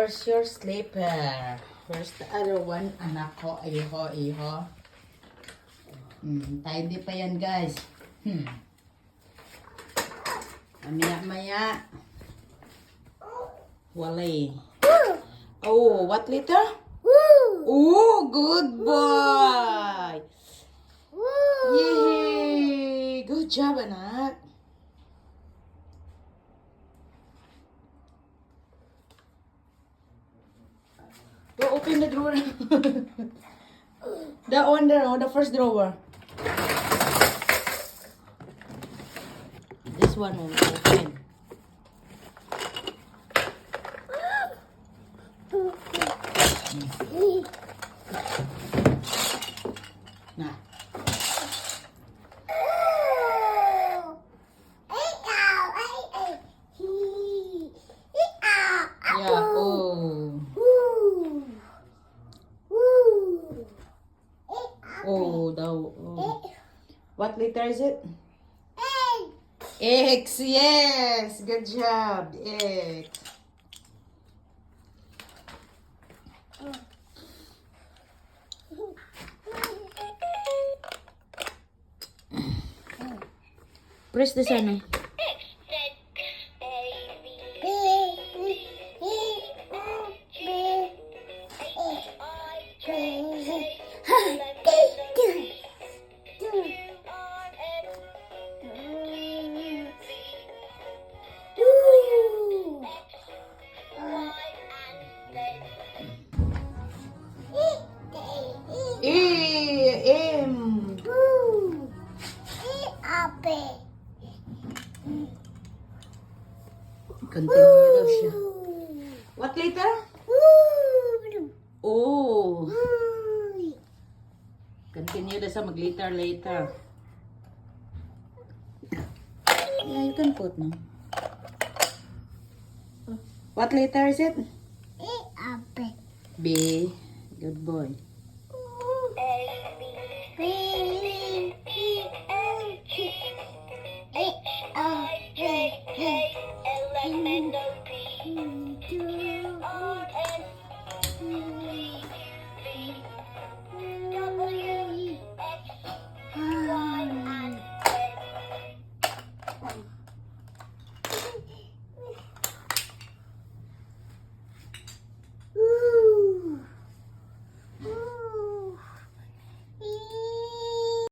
where's your slipper? Where's the other one? Anak ko, iho. Tidy pa yan, guys. Maya. Walay. Oh, what litter? Oh, good boy. Yay! Good job, anak. Go open the drawer. That one there, the first drawer. This one will open. Nah. Yeah, oh. What letter is it? X, yes. Good job. X. Press this one. M. Continue daw siya. What letter? Oh. Continue daw sa mag-letter later. Yeah, you can put no. What letter is it? B. Good boy. H-I-J-K-L-M-N-O